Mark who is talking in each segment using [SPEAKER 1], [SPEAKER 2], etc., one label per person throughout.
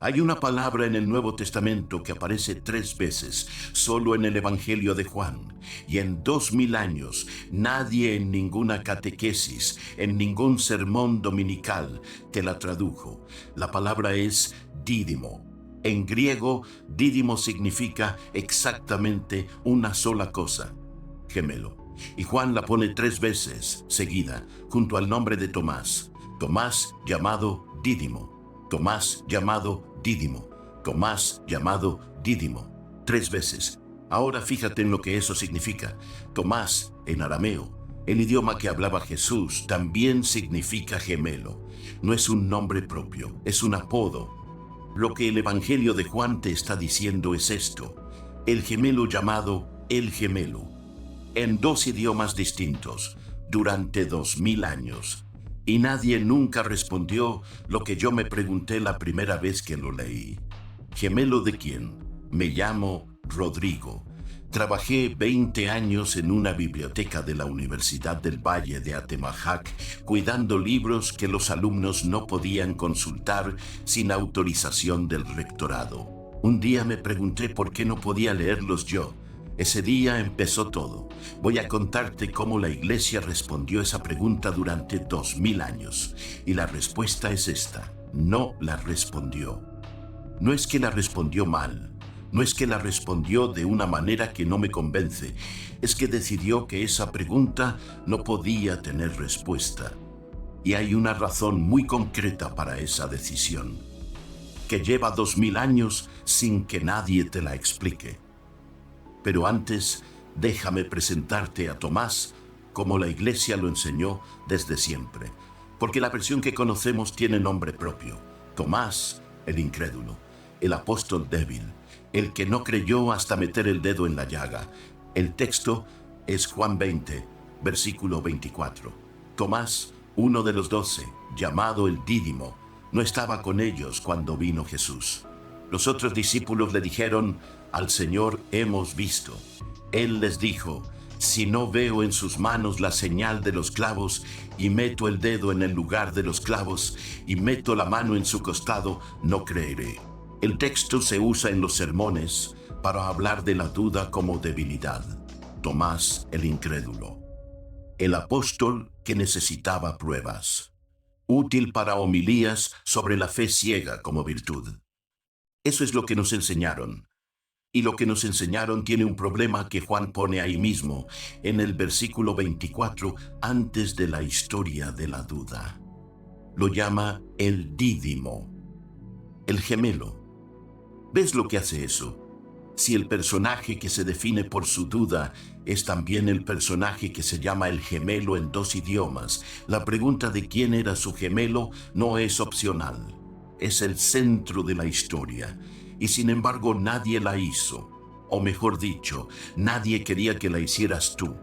[SPEAKER 1] Hay una palabra en el Nuevo Testamento que aparece 3 veces, solo en el Evangelio de Juan. Y en 2000 años, nadie en ninguna catequesis, en ningún sermón dominical, te la tradujo. La palabra es dídimo. En griego, dídimo significa exactamente una sola cosa: gemelo. Y Juan la pone 3 veces seguida, junto al nombre de Tomás. Tomás llamado Dídimo. Tomás llamado Dídimo. Tomás llamado Dídimo. 3 veces. Ahora fíjate en lo que eso significa. Tomás, en arameo, el idioma que hablaba Jesús, también significa gemelo. No es un nombre propio, es un apodo. Lo que el Evangelio de Juan te está diciendo es esto: el gemelo llamado el gemelo, en 2 idiomas distintos, durante 2000 años. Y nadie nunca respondió lo que yo me pregunté la primera vez que lo leí. ¿Gemelo de quién? Me llamo Rodrigo. Trabajé 20 años en una biblioteca de la Universidad del Valle de Atemajac, cuidando libros que los alumnos no podían consultar sin autorización del rectorado. Un día me pregunté por qué no podía leerlos yo. Ese día empezó todo. Voy a contarte cómo la Iglesia respondió esa pregunta durante 2000 años. Y la respuesta es esta: no la respondió. No es que la respondió mal, no es que la respondió de una manera que no me convence, es que decidió que esa pregunta no podía tener respuesta. Y hay una razón muy concreta para esa decisión, que lleva 2000 años sin que nadie te la explique. Pero antes, déjame presentarte a Tomás como la Iglesia lo enseñó desde siempre, porque la versión que conocemos tiene nombre propio: Tomás, el incrédulo, el apóstol débil, el que no creyó hasta meter el dedo en la llaga. El texto es Juan 20, versículo 24. Tomás, uno de los 12, llamado el Dídimo, no estaba con ellos cuando vino Jesús. Los otros discípulos le dijeron: al Señor hemos visto. Él les dijo: si no veo en sus manos la señal de los clavos, y meto el dedo en el lugar de los clavos, y meto la mano en su costado, no creeré. El texto se usa en los sermones para hablar de la duda como debilidad. Tomás el incrédulo, el apóstol que necesitaba pruebas, útil para homilías sobre la fe ciega como virtud. Eso es lo que nos enseñaron. Y lo que nos enseñaron tiene un problema que Juan pone ahí mismo, en el versículo 24, antes de la historia de la duda. Lo llama el dídimo, el gemelo. ¿Ves lo que hace eso? Si el personaje que se define por su duda es también el personaje que se llama el gemelo en 2 idiomas, la pregunta de quién era su gemelo no es opcional. Es el centro de la historia. Y sin embargo nadie la hizo, o mejor dicho, nadie quería que la hicieras tú.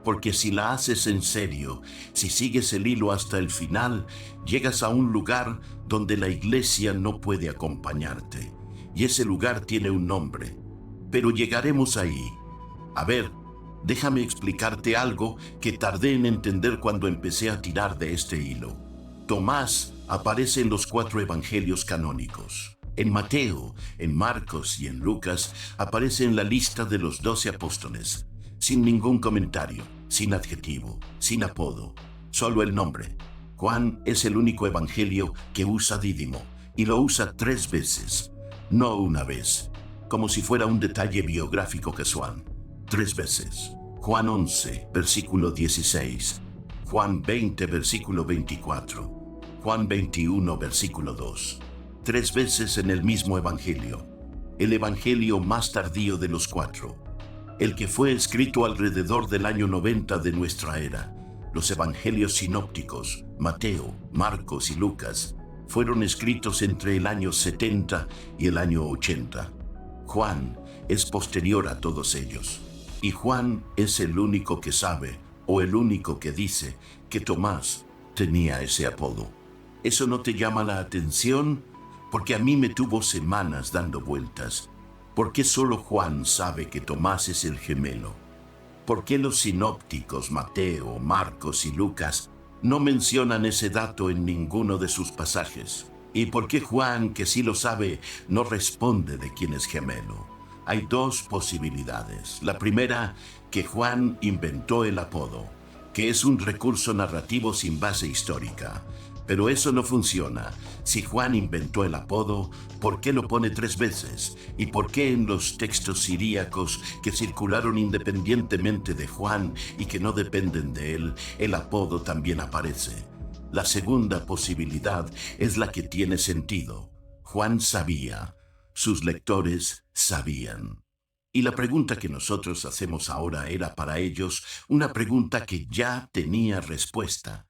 [SPEAKER 1] Porque si la haces en serio, si sigues el hilo hasta el final, llegas a un lugar donde la Iglesia no puede acompañarte. Y ese lugar tiene un nombre. Pero llegaremos ahí. A ver, déjame explicarte algo que tardé en entender cuando empecé a tirar de este hilo. Tomás aparece en los 4 evangelios canónicos. En Mateo, en Marcos y en Lucas aparece en la lista de los 12 apóstoles, sin ningún comentario, sin adjetivo, sin apodo, solo el nombre. Juan es el único evangelio que usa dídimo, y lo usa 3 veces, no una vez, como si fuera un detalle biográfico casual. 3 veces. Juan 11, versículo 16. Juan 20, versículo 24. Juan 21, versículo 2. 3 veces en el mismo evangelio, el evangelio más tardío de los 4, el que fue escrito alrededor del año 90 de nuestra era. Los evangelios sinópticos, Mateo, Marcos y Lucas, fueron escritos entre el año 70 y el año 80. Juan es posterior a todos ellos, y Juan es el único que sabe, o el único que dice, que Tomás tenía ese apodo. ¿Eso no te llama la atención? Porque a mí me tuvo semanas dando vueltas. ¿Por qué solo Juan sabe que Tomás es el gemelo? ¿Por qué los sinópticos Mateo, Marcos y Lucas no mencionan ese dato en ninguno de sus pasajes? ¿Y por qué Juan, que sí lo sabe, no responde de quién es gemelo? Hay dos posibilidades. La primera, que Juan inventó el apodo, que es un recurso narrativo sin base histórica. Pero eso no funciona. Si Juan inventó el apodo, ¿por qué lo pone 3 veces? ¿Y por qué en los textos siríacos que circularon independientemente de Juan y que no dependen de él, el apodo también aparece? La segunda posibilidad es la que tiene sentido. Juan sabía, sus lectores sabían. Y la pregunta que nosotros hacemos ahora era para ellos una pregunta que ya tenía respuesta.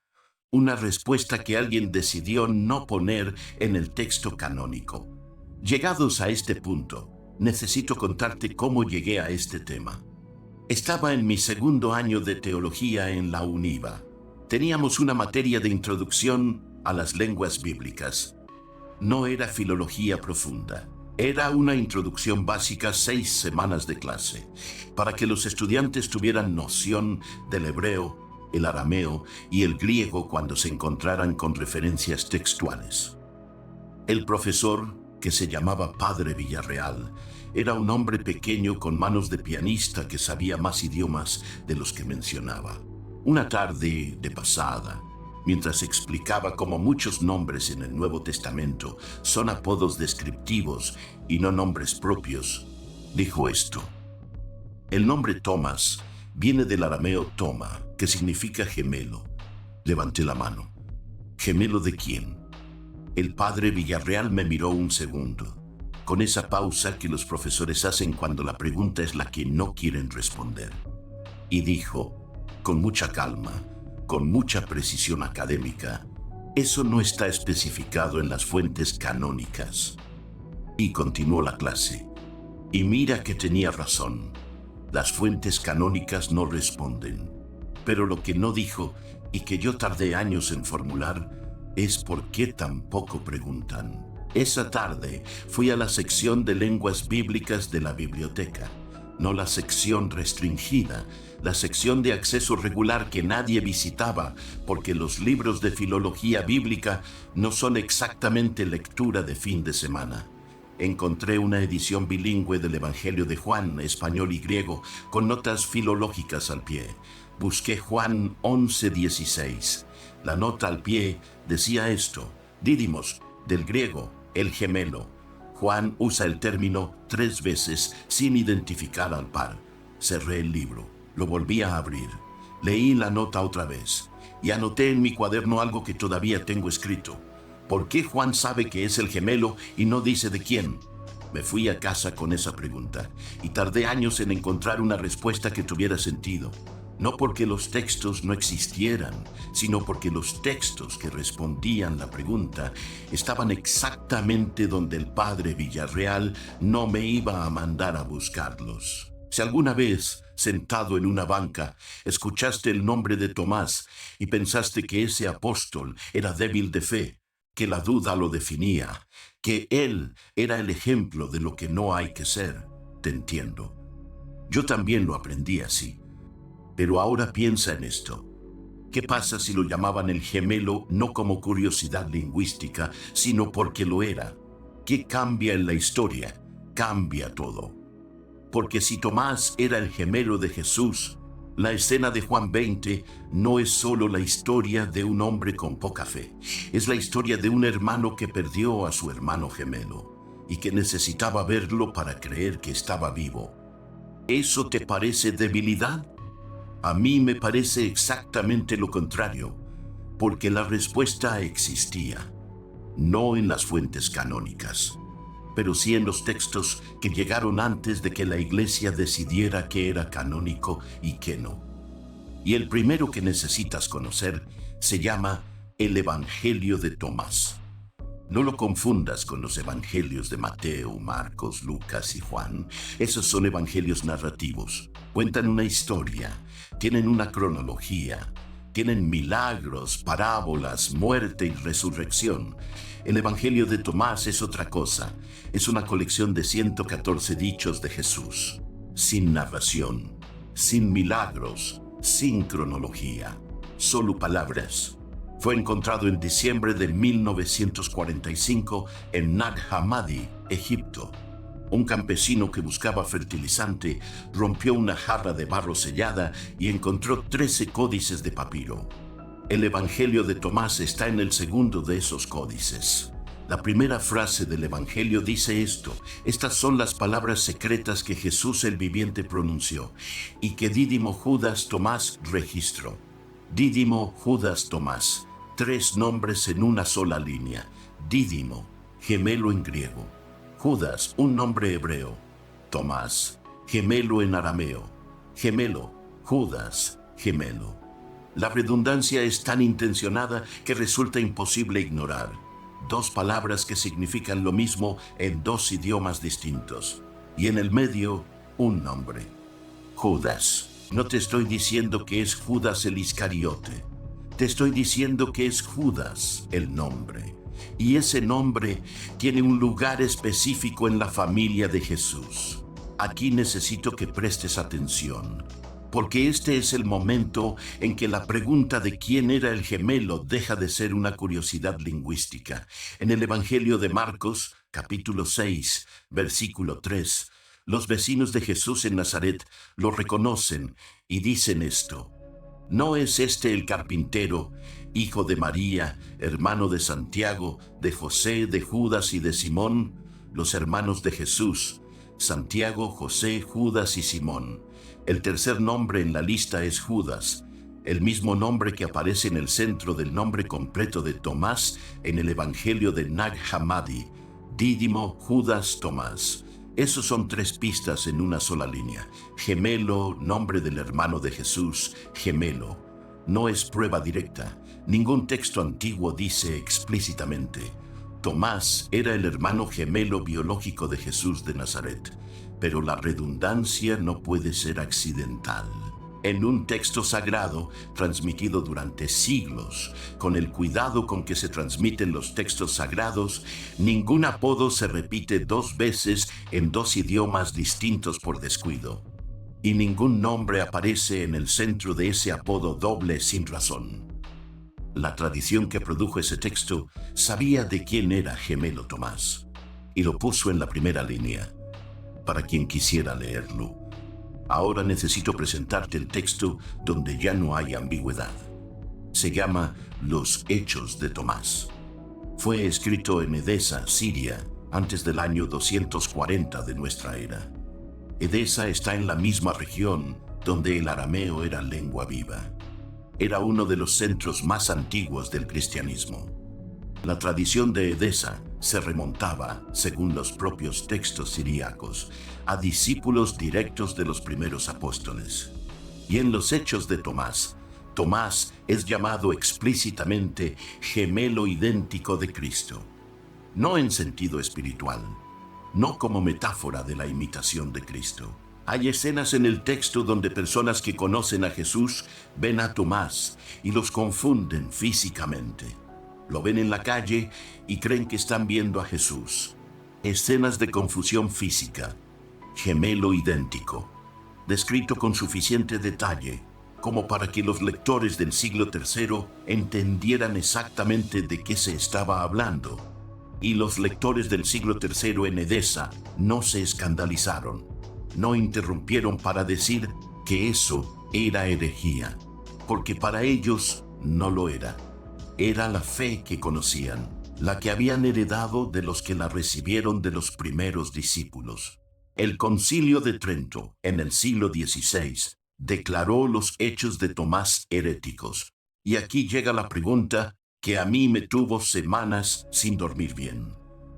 [SPEAKER 1] Una respuesta que alguien decidió no poner en el texto canónico. Llegados a este punto, necesito contarte cómo llegué a este tema. Estaba en mi segundo año de teología en la UNIVA. Teníamos una materia de introducción a las lenguas bíblicas. No era filología profunda. Era una introducción básica, 6 semanas de clase, para que los estudiantes tuvieran noción del hebreo, el arameo y el griego cuando se encontraran con referencias textuales. El profesor, que se llamaba Padre Villarreal, era un hombre pequeño con manos de pianista que sabía más idiomas de los que mencionaba. Una tarde de pasada, mientras explicaba cómo muchos nombres en el Nuevo Testamento son apodos descriptivos y no nombres propios, dijo esto. El nombre Tomás viene del arameo toma, que significa gemelo. Levanté la mano. ¿Gemelo de quién? El padre Villarreal me miró un segundo, con esa pausa que los profesores hacen cuando la pregunta es la que no quieren responder. Y dijo, con mucha calma, con mucha precisión académica, eso no está especificado en las fuentes canónicas. Y continuó la clase. Y mira que tenía razón. Las fuentes canónicas no responden. Pero lo que no dijo, y que yo tardé años en formular, es por qué tampoco preguntan. Esa tarde fui a la sección de lenguas bíblicas de la biblioteca, no la sección restringida, la sección de acceso regular que nadie visitaba, porque los libros de filología bíblica no son exactamente lectura de fin de semana. Encontré una edición bilingüe del Evangelio de Juan, español y griego, con notas filológicas al pie. Busqué Juan 11:16. La nota al pie decía esto: Dídimos, del griego, el gemelo. Juan usa el término 3 veces sin identificar al par. Cerré el libro, lo volví a abrir, leí la nota otra vez y anoté en mi cuaderno algo que todavía tengo escrito. ¿Por qué Juan sabe que es el gemelo y no dice de quién? Me fui a casa con esa pregunta y tardé años en encontrar una respuesta que tuviera sentido. No porque los textos no existieran, sino porque los textos que respondían la pregunta estaban exactamente donde el padre Villarreal no me iba a mandar a buscarlos. Si alguna vez, sentado en una banca, escuchaste el nombre de Tomás y pensaste que ese apóstol era débil de fe, que la duda lo definía, que él era el ejemplo de lo que no hay que ser, te entiendo. Yo también lo aprendí así. Pero ahora piensa en esto. ¿Qué pasa si lo llamaban el gemelo no como curiosidad lingüística, sino porque lo era? ¿Qué cambia en la historia? Cambia todo. Porque si Tomás era el gemelo de Jesús, la escena de Juan 20 no es solo la historia de un hombre con poca fe. Es la historia de un hermano que perdió a su hermano gemelo y que necesitaba verlo para creer que estaba vivo. ¿Eso te parece debilidad? A mí me parece exactamente lo contrario, porque la respuesta existía, no en las fuentes canónicas, pero sí en los textos que llegaron antes de que la Iglesia decidiera qué era canónico y qué no. Y el primero que necesitas conocer se llama el Evangelio de Tomás. No lo confundas con los evangelios de Mateo, Marcos, Lucas y Juan. Esos son evangelios narrativos. Cuentan una historia, tienen una cronología, tienen milagros, parábolas, muerte y resurrección. El evangelio de Tomás es otra cosa. Es una colección de 114 dichos de Jesús, sin narración, sin milagros, sin cronología, solo palabras. Fue encontrado en diciembre de 1945 en Nag Hammadi, Egipto. Un campesino que buscaba fertilizante rompió una jarra de barro sellada y encontró 13 códices de papiro. El Evangelio de Tomás está en el segundo de esos códices. La primera frase del Evangelio dice esto: estas son las palabras secretas que Jesús el viviente pronunció y que Dídimo Judas Tomás registró. Dídimo Judas Tomás, 3 nombres en una sola línea. Dídimo, gemelo en griego. Judas, un nombre hebreo. Tomás, gemelo en arameo. Gemelo, Judas, gemelo. La redundancia es tan intencionada que resulta imposible ignorar. 2 palabras que significan lo mismo en 2 idiomas distintos. Y en el medio, un nombre. Judas. No te estoy diciendo que es Judas el Iscariote. Te estoy diciendo que es Judas el nombre. Y ese nombre tiene un lugar específico en la familia de Jesús. Aquí necesito que prestes atención, porque este es el momento en que la pregunta de quién era el gemelo deja de ser una curiosidad lingüística. En el Evangelio de Marcos, capítulo 6, versículo 3, los vecinos de Jesús en Nazaret lo reconocen y dicen esto: ¿no es este el carpintero, hijo de María, hermano de Santiago, de José, de Judas y de Simón? Los hermanos de Jesús: Santiago, José, Judas y Simón. El tercer nombre en la lista es Judas, el mismo nombre que aparece en el centro del nombre completo de Tomás en el Evangelio de Nag Hammadi. Dídimo Judas Tomás. Esos son 3 pistas en una sola línea. Gemelo, nombre del hermano de Jesús, gemelo. No es prueba directa. Ningún texto antiguo dice explícitamente. Tomás era el hermano gemelo biológico de Jesús de Nazaret, pero la redundancia no puede ser accidental. En un texto sagrado, transmitido durante siglos, con el cuidado con que se transmiten los textos sagrados, ningún apodo se repite 2 veces en 2 idiomas distintos por descuido. Y ningún nombre aparece en el centro de ese apodo doble sin razón. La tradición que produjo ese texto sabía de quién era gemelo Tomás, y lo puso en la primera línea, para quien quisiera leerlo. Ahora necesito presentarte el texto donde ya no hay ambigüedad. Se llama Los Hechos de Tomás. Fue escrito en Edesa, Siria, antes del año 240 de nuestra era. Edesa está en la misma región donde el arameo era lengua viva. Era uno de los centros más antiguos del cristianismo. La tradición de Edesa se remontaba, según los propios textos siríacos, a discípulos directos de los primeros apóstoles. Y en los Hechos de Tomás, Tomás es llamado explícitamente gemelo idéntico de Cristo. No en sentido espiritual, no como metáfora de la imitación de Cristo. Hay escenas en el texto donde personas que conocen a Jesús ven a Tomás y los confunden físicamente. Lo ven en la calle y creen que están viendo a Jesús. Escenas de confusión física. Gemelo idéntico. Descrito con suficiente detalle como para que los lectores del siglo III entendieran exactamente de qué se estaba hablando. Y los lectores del siglo III en Edesa no se escandalizaron. No interrumpieron para decir que eso era herejía, porque para ellos no lo era. Era la fe que conocían, la que habían heredado de los que la recibieron de los primeros discípulos. El Concilio de Trento, en el siglo XVI, declaró los Hechos de Tomás heréticos. Y aquí llega la pregunta que a mí me tuvo semanas sin dormir bien.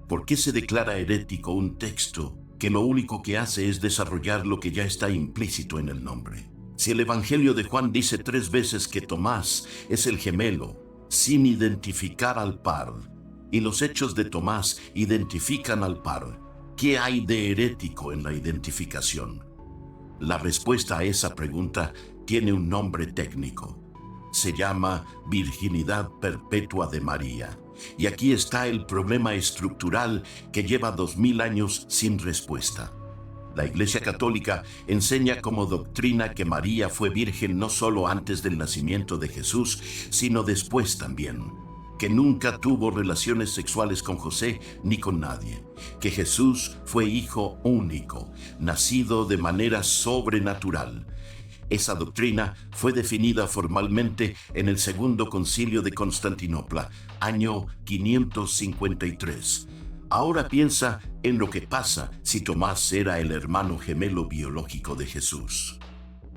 [SPEAKER 1] ¿Por qué se declara herético un texto que lo único que hace es desarrollar lo que ya está implícito en el nombre? Si el Evangelio de Juan dice 3 veces que Tomás es el gemelo, sin identificar al par, y los Hechos de Tomás identifican al par, ¿qué hay de herético en la identificación? La respuesta a esa pregunta tiene un nombre técnico. Se llama virginidad perpetua de María. Y aquí está el problema estructural que lleva 2000 años sin respuesta. La Iglesia Católica enseña como doctrina que María fue virgen no solo antes del nacimiento de Jesús, sino después también, que nunca tuvo relaciones sexuales con José ni con nadie, que Jesús fue hijo único, nacido de manera sobrenatural. Esa doctrina fue definida formalmente en el Segundo Concilio de Constantinopla, año 553. Ahora piensa en lo que pasa si Tomás era el hermano gemelo biológico de Jesús.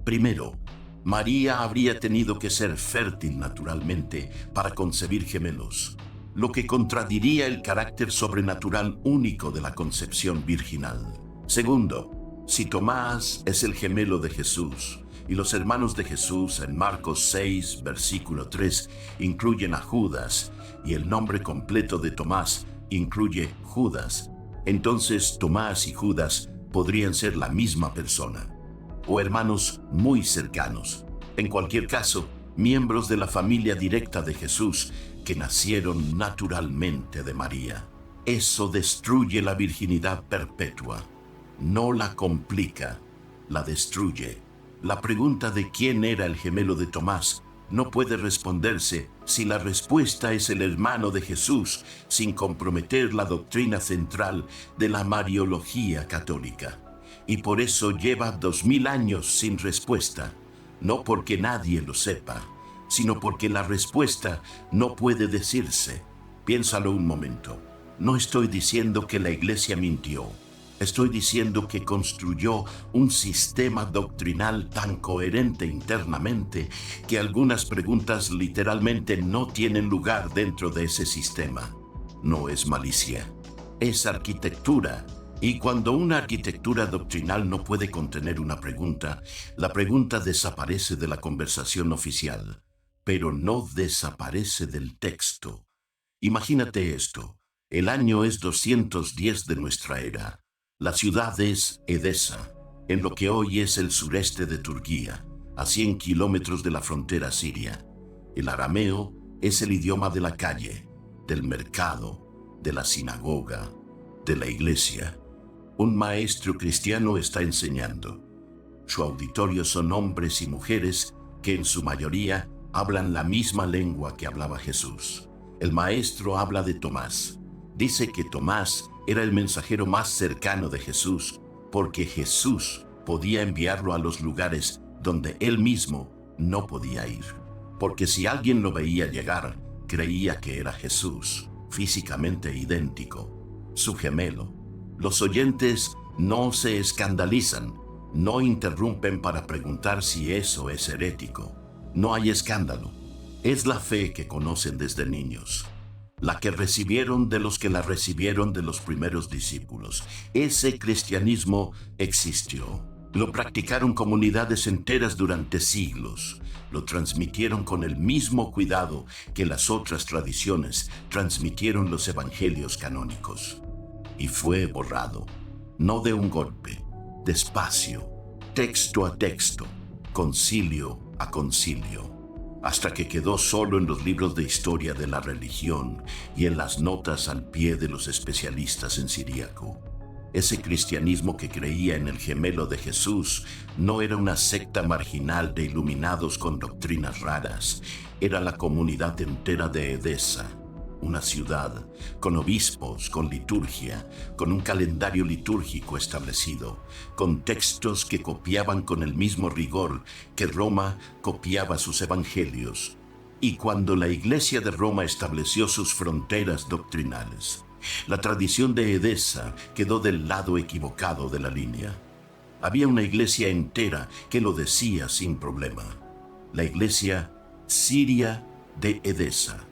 [SPEAKER 1] Primero, María habría tenido que ser fértil naturalmente para concebir gemelos, lo que contradiría el carácter sobrenatural único de la concepción virginal. Segundo, si Tomás es el gemelo de Jesús, y los hermanos de Jesús en Marcos 6, versículo 3, incluyen a Judas, y el nombre completo de Tomás incluye Judas, entonces Tomás y Judas podrían ser la misma persona, o hermanos muy cercanos. En cualquier caso, miembros de la familia directa de Jesús que nacieron naturalmente de María. Eso destruye la virginidad perpetua. No la complica, la destruye. La pregunta de quién era el gemelo de Tomás no puede responderse si la respuesta es el hermano de Jesús, sin comprometer la doctrina central de la Mariología católica. Y por eso lleva 2000 años sin respuesta, no porque nadie lo sepa, sino porque la respuesta no puede decirse. Piénsalo un momento. No estoy diciendo que la Iglesia mintió. Estoy diciendo que construyó un sistema doctrinal tan coherente internamente que algunas preguntas literalmente no tienen lugar dentro de ese sistema. No es malicia, es arquitectura. Y cuando una arquitectura doctrinal no puede contener una pregunta, la pregunta desaparece de la conversación oficial, pero no desaparece del texto. Imagínate esto. El año es 210 de nuestra era. La ciudad es Edesa, en lo que hoy es el sureste de Turquía, a 100 kilómetros de la frontera siria. El arameo es el idioma de la calle, del mercado, de la sinagoga, de la iglesia. Un maestro cristiano está enseñando. Su auditorio son hombres y mujeres que en su mayoría hablan la misma lengua que hablaba Jesús. El maestro habla de Tomás. Dice que Tomás era el mensajero más cercano de Jesús, porque Jesús podía enviarlo a los lugares donde él mismo no podía ir. Porque si alguien lo veía llegar, creía que era Jesús, físicamente idéntico, su gemelo. Los oyentes no se escandalizan, no interrumpen para preguntar si eso es herético. No hay escándalo. Es la fe que conocen desde niños, la que recibieron de los que la recibieron de los primeros discípulos. Ese cristianismo existió. Lo practicaron comunidades enteras durante siglos. Lo transmitieron con el mismo cuidado que las otras tradiciones transmitieron los evangelios canónicos. Y fue borrado, no de un golpe, despacio, texto a texto, concilio a concilio, hasta que quedó solo en los libros de historia de la religión y en las notas al pie de los especialistas en siríaco. Ese cristianismo que creía en el gemelo de Jesús no era una secta marginal de iluminados con doctrinas raras, era la comunidad entera de Edesa, una ciudad con obispos, con liturgia, con un calendario litúrgico establecido, con textos que copiaban con el mismo rigor que Roma copiaba sus evangelios. Y cuando la Iglesia de Roma estableció sus fronteras doctrinales, la tradición de Edesa quedó del lado equivocado de la línea. Había una iglesia entera que lo decía sin problema. La iglesia siria de Edesa,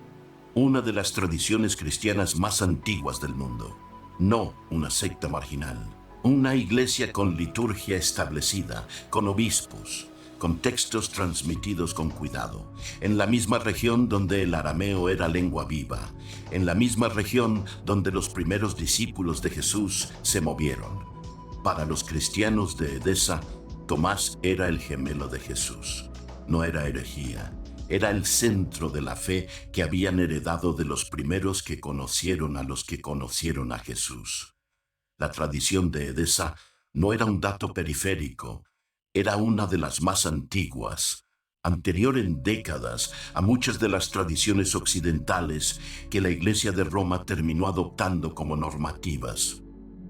[SPEAKER 1] una de las tradiciones cristianas más antiguas del mundo. No una secta marginal. Una iglesia con liturgia establecida, con obispos, con textos transmitidos con cuidado, en la misma región donde el arameo era lengua viva, en la misma región donde los primeros discípulos de Jesús se movieron. Para los cristianos de Edesa, Tomás era el gemelo de Jesús. No era herejía, era el centro de la fe que habían heredado de los primeros que conocieron a los que conocieron a Jesús. La tradición de Edesa No era un dato periférico, era una de las más antiguas, anterior en décadas a muchas de las tradiciones occidentales que la Iglesia de Roma terminó adoptando como normativas.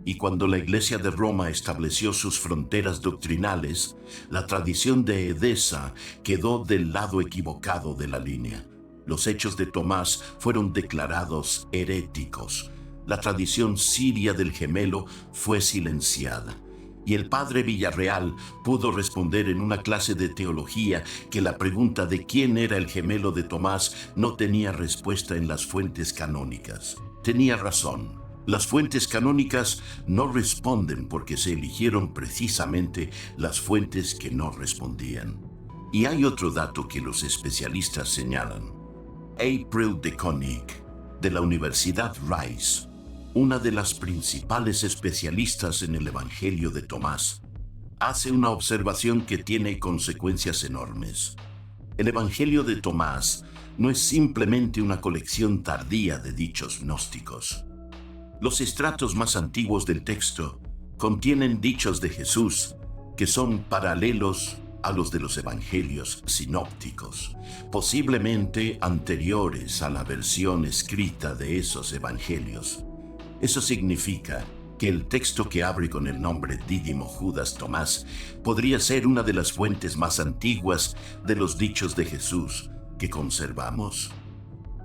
[SPEAKER 1] Y cuando la Iglesia de Roma estableció sus fronteras doctrinales, la tradición de Edesa quedó del lado equivocado de la línea. Los hechos de Tomás fueron declarados heréticos. La tradición siria del gemelo fue silenciada. Y el padre Villarreal pudo responder en una clase de teología que la pregunta de quién era el gemelo de Tomás no tenía respuesta en las fuentes canónicas. Tenía razón. Las fuentes canónicas no responden porque se eligieron precisamente las fuentes que no respondían. Y hay otro dato que los especialistas señalan. April de Koenig, de la Universidad Rice, una de las principales especialistas en el Evangelio de Tomás, hace una observación que tiene consecuencias enormes. El Evangelio de Tomás no es simplemente una colección tardía de dichos gnósticos. Los estratos más antiguos del texto contienen dichos de Jesús que son paralelos a los de los evangelios sinópticos, posiblemente anteriores a la versión escrita de esos evangelios. Eso significa que el texto que abre con el nombre Dídimo Judas Tomás podría ser una de las fuentes más antiguas de los dichos de Jesús que conservamos.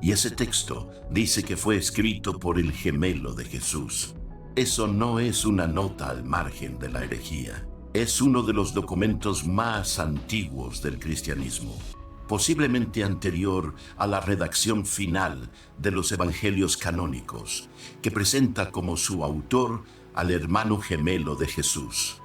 [SPEAKER 1] Y ese texto dice que fue escrito por el gemelo de Jesús. Eso no es una nota al margen de la herejía. Es uno de los documentos más antiguos del cristianismo, posiblemente anterior a la redacción final de los evangelios canónicos, que presenta como su autor al hermano gemelo de Jesús.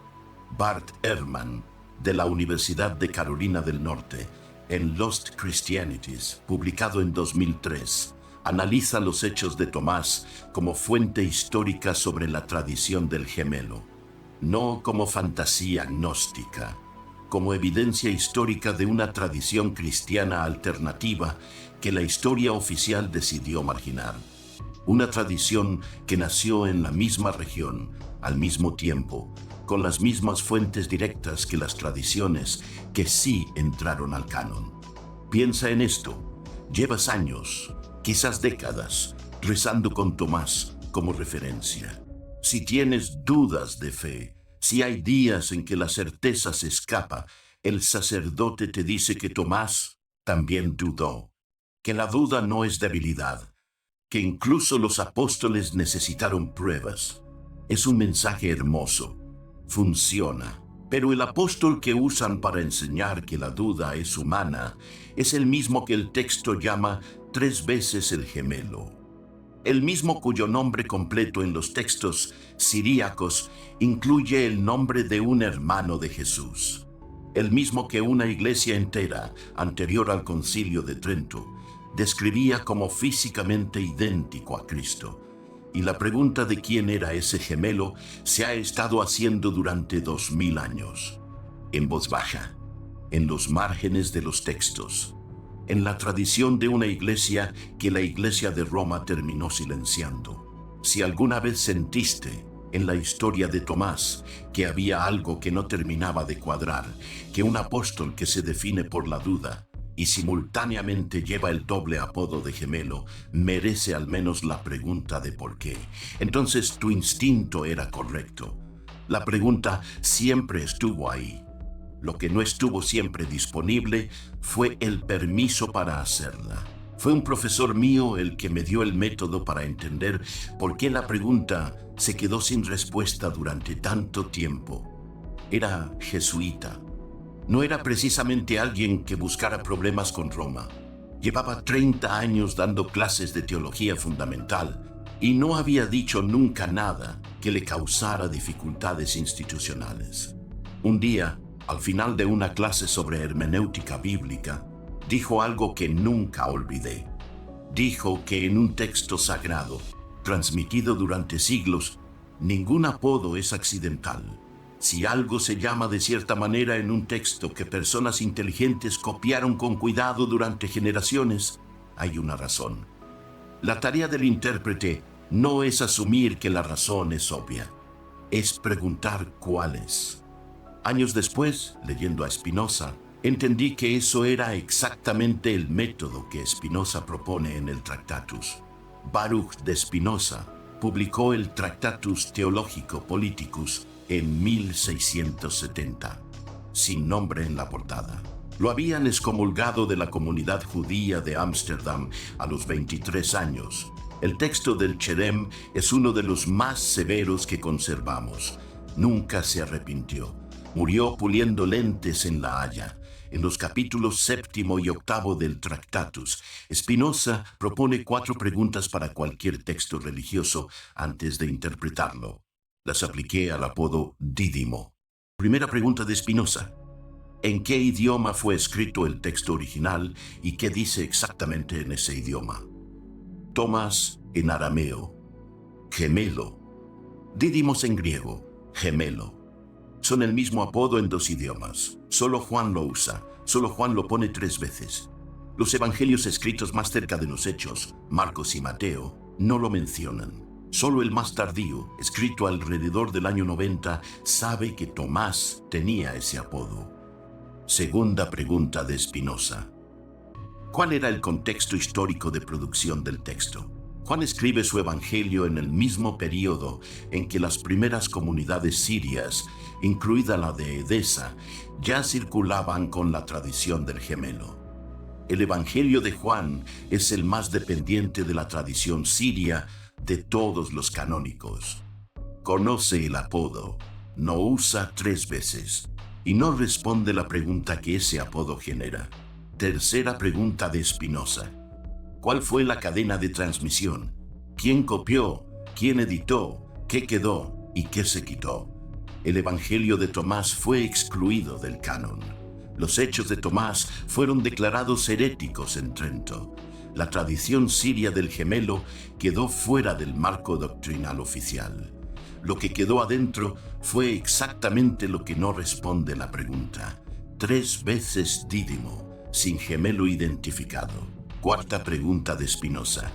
[SPEAKER 1] Bart Ehrman, de la Universidad de Carolina del Norte, en Lost Christianities, publicado en 2003, analiza los hechos de Tomás como fuente histórica sobre la tradición del gemelo, no como fantasía gnóstica, como evidencia histórica de una tradición cristiana alternativa que la historia oficial decidió marginar. Una tradición que nació en la misma región, al mismo tiempo, con las mismas fuentes directas que las tradiciones que sí entraron al canon. Piensa en esto. Llevas años, quizás décadas, rezando con Tomás como referencia. Si tienes dudas de fe, si hay días en que la certeza se escapa, el sacerdote te dice que Tomás también dudó, que la duda no es debilidad, que incluso los apóstoles necesitaron pruebas. Es un mensaje hermoso. Funciona. Pero el apóstol que usan para enseñar que la duda es humana es el mismo que el texto llama 3 veces el gemelo. El mismo cuyo nombre completo en los textos siríacos incluye el nombre de un hermano de Jesús. El mismo que una iglesia entera, anterior al Concilio de Trento, describía como físicamente idéntico a Cristo. Y la pregunta de quién era ese gemelo se ha estado haciendo durante 2000 años. En voz baja, en los márgenes de los textos, en la tradición de una iglesia que la Iglesia de Roma terminó silenciando. Si alguna vez sentiste en la historia de Tomás que había algo que no terminaba de cuadrar, que un apóstol que se define por la duda y simultáneamente lleva el doble apodo de gemelo, merece al menos la pregunta de por qué, entonces tu instinto era correcto. La pregunta siempre estuvo ahí. Lo que no estuvo siempre disponible fue el permiso para hacerla. Fue un profesor mío el que me dio el método para entender por qué la pregunta se quedó sin respuesta durante tanto tiempo. Era jesuita. No era precisamente alguien que buscara problemas con Roma. Llevaba 30 años dando clases de teología fundamental y no había dicho nunca nada que le causara dificultades institucionales. Un día, al final de una clase sobre hermenéutica bíblica, dijo algo que nunca olvidé. Dijo que en un texto sagrado, transmitido durante siglos, ningún apodo es accidental. Si algo se llama de cierta manera en un texto que personas inteligentes copiaron con cuidado durante generaciones, hay una razón. La tarea del intérprete no es asumir que la razón es obvia. es preguntar cuáles. Años después, leyendo a Spinoza, entendí que eso era exactamente el método que Spinoza propone en el Tractatus. Baruch de Spinoza publicó el Tractatus Theologico Politicus en 1670, sin nombre en la portada. Lo habían excomulgado de la comunidad judía de Ámsterdam a los 23 años. El texto del Cherem es uno de los más severos que conservamos. Nunca se arrepintió. Murió puliendo lentes en La Haya. En los capítulos 7 y 8 del Tractatus, Spinoza propone 4 preguntas para cualquier texto religioso antes de interpretarlo. Las apliqué al apodo Dídimo. Primera pregunta de Spinoza: ¿en qué idioma fue escrito el texto original y qué dice exactamente en ese idioma? Tomás en arameo, gemelo. Dídimos en griego, gemelo. Son el mismo apodo en 2 idiomas. Solo Juan lo usa. Solo Juan lo pone 3 veces. Los evangelios escritos más cerca de los Hechos, Marcos y Mateo, no lo mencionan. Solo el más tardío, escrito alrededor del año 90, sabe que Tomás tenía ese apodo. Segunda pregunta de Spinoza: ¿cuál era el contexto histórico de producción del texto? Juan escribe su evangelio en el mismo período en que las primeras comunidades sirias, incluida la de Edesa, ya circulaban con la tradición del gemelo. El evangelio de Juan es el más dependiente de la tradición siria de todos los canónicos. Conoce el apodo, no usa 3 veces y no responde la pregunta que ese apodo genera. Tercera pregunta de Spinoza: ¿cuál fue la cadena de transmisión? ¿Quién copió? ¿Quién editó? ¿Qué quedó? ¿Y qué se quitó? El Evangelio de Tomás fue excluido del canon. Los hechos de Tomás fueron declarados heréticos en Trento. La tradición siria del gemelo quedó fuera del marco doctrinal oficial. Lo que quedó adentro fue exactamente lo que no responde la pregunta. 3 veces Dídimo, sin gemelo identificado. Cuarta pregunta de Spinoza: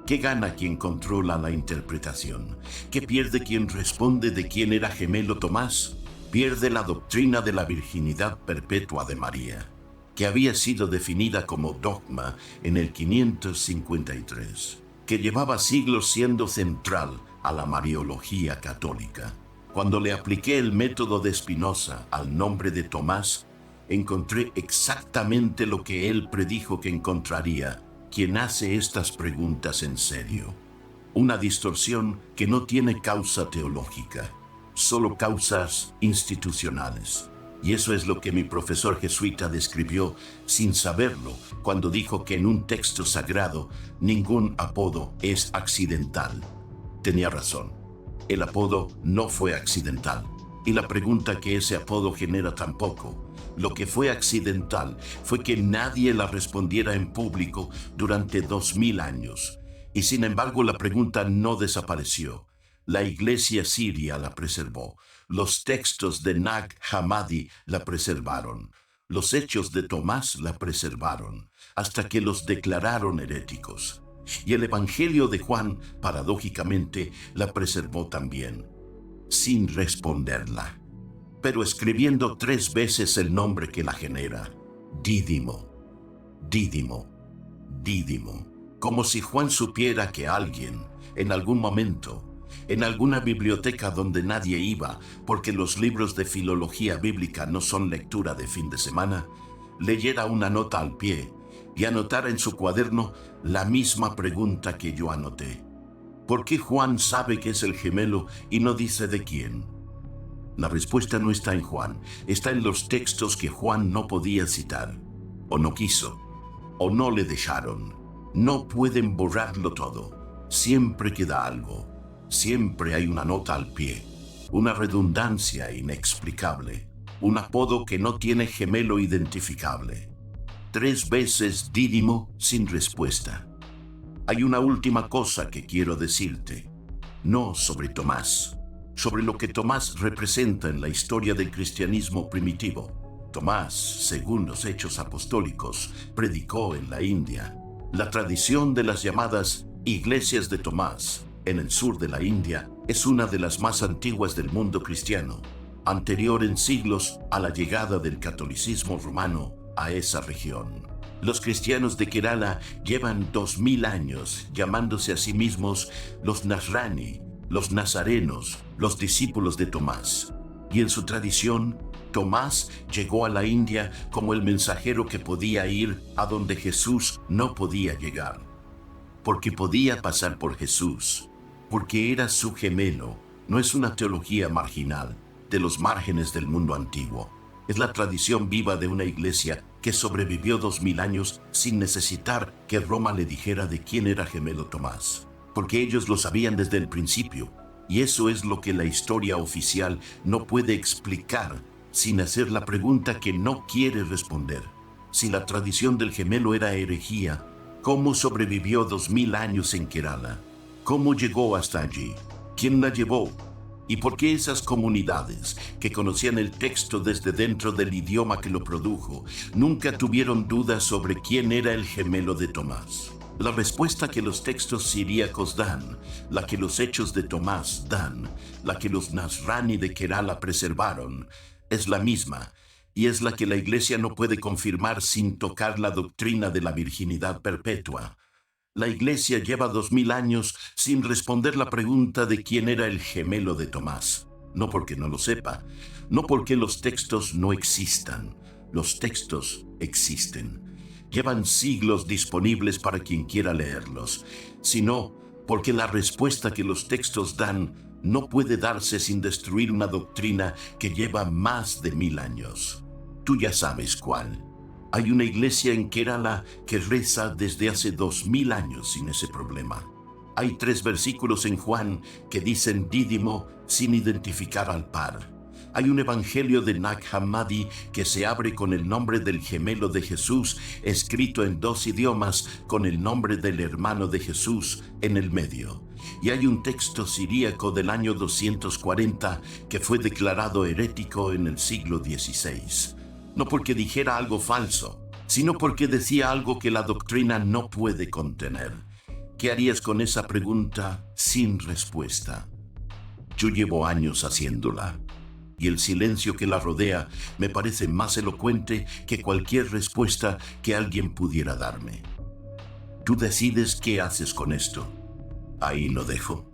[SPEAKER 1] ¿qué gana quien controla la interpretación? ¿Qué pierde quien responde de quién era gemelo Tomás? Pierde la doctrina de la virginidad perpetua de María, que había sido definida como dogma en el 553, que llevaba siglos siendo central a la mariología católica. Cuando le apliqué el método de Spinoza al nombre de Tomás, encontré exactamente lo que él predijo que encontraría quien hace estas preguntas en serio. Una distorsión que no tiene causa teológica, solo causas institucionales. Y eso es lo que mi profesor jesuita describió sin saberlo cuando dijo que en un texto sagrado ningún apodo es accidental. Tenía razón. El apodo no fue accidental. Y la pregunta que ese apodo genera tampoco. Lo que fue accidental fue que nadie la respondiera en público durante 2000 años. Y sin embargo la pregunta no desapareció. La iglesia siria la preservó. Los textos de Nag Hammadi la preservaron. Los hechos de Tomás la preservaron, hasta que los declararon heréticos. Y el evangelio de Juan, paradójicamente, la preservó también, sin responderla, pero escribiendo 3 veces el nombre que la genera: Dídimo, Dídimo, Dídimo. Como si Juan supiera que alguien, en algún momento, en alguna biblioteca donde nadie iba, porque los libros de filología bíblica no son lectura de fin de semana, leyera una nota al pie y anotara en su cuaderno la misma pregunta que yo anoté. ¿Por qué Juan sabe que es el gemelo y no dice de quién? La respuesta no está en Juan, está en los textos que Juan no podía citar, o no quiso, o no le dejaron. No pueden borrarlo todo, siempre queda algo. Siempre hay una nota al pie, una redundancia inexplicable, un apodo que no tiene gemelo identificable. 3 veces Dídimo sin respuesta. Hay una última cosa que quiero decirte, no sobre Tomás, sobre lo que Tomás representa en la historia del cristianismo primitivo. Tomás, según los Hechos Apostólicos, predicó en la India. La tradición de las llamadas iglesias de Tomás en el sur de la India Es una de las más antiguas del mundo cristiano, anterior en siglos a la llegada del catolicismo romano a esa región. Los cristianos de Kerala llevan 2000 años llamándose a sí mismos los Nasrani, los nazarenos, los discípulos de Tomás. Y en su tradición, Tomás llegó a la India como el mensajero que podía ir a donde Jesús no podía llegar, porque podía pasar por Jesús, porque era su gemelo. No es una teología marginal de los márgenes del mundo antiguo. Es la tradición viva de una iglesia que sobrevivió 2000 años sin necesitar que Roma le dijera de quién era gemelo Tomás, porque ellos lo sabían desde el principio, y eso es lo que la historia oficial no puede explicar sin hacer la pregunta que no quiere responder. Si la tradición del gemelo era herejía, ¿cómo sobrevivió 2000 años en Kerala? ¿Cómo llegó hasta allí? ¿Quién la llevó? ¿Y por qué esas comunidades que conocían el texto desde dentro del idioma que lo produjo nunca tuvieron dudas sobre quién era el gemelo de Tomás? La respuesta que los textos siríacos dan, la que los hechos de Tomás dan, la que los Nasrani de Kerala preservaron, es la misma, y es la que la Iglesia no puede confirmar sin tocar la doctrina de la virginidad perpetua. La Iglesia lleva 2000 años sin responder la pregunta de quién era el gemelo de Tomás. No porque no lo sepa, no porque los textos no existan. Los textos existen. Llevan siglos disponibles para quien quiera leerlos, sino porque la respuesta que los textos dan no puede darse sin destruir una doctrina que lleva más de 1000 años. Tú ya sabes cuál. Hay una iglesia en Kerala que reza desde hace 2000 años sin ese problema. Hay 3 versículos en Juan que dicen Dídimo sin identificar al par. Hay un evangelio de Nag Hammadi que se abre con el nombre del gemelo de Jesús, escrito en 2 idiomas con el nombre del hermano de Jesús en el medio. Y hay un texto siríaco del año 240 que fue declarado herético en el siglo XVI. No porque dijera algo falso, sino porque decía algo que la doctrina no puede contener. ¿Qué harías con esa pregunta sin respuesta? Yo llevo años haciéndola, y el silencio que la rodea me parece más elocuente que cualquier respuesta que alguien pudiera darme. Tú decides qué haces con esto. Ahí lo dejo.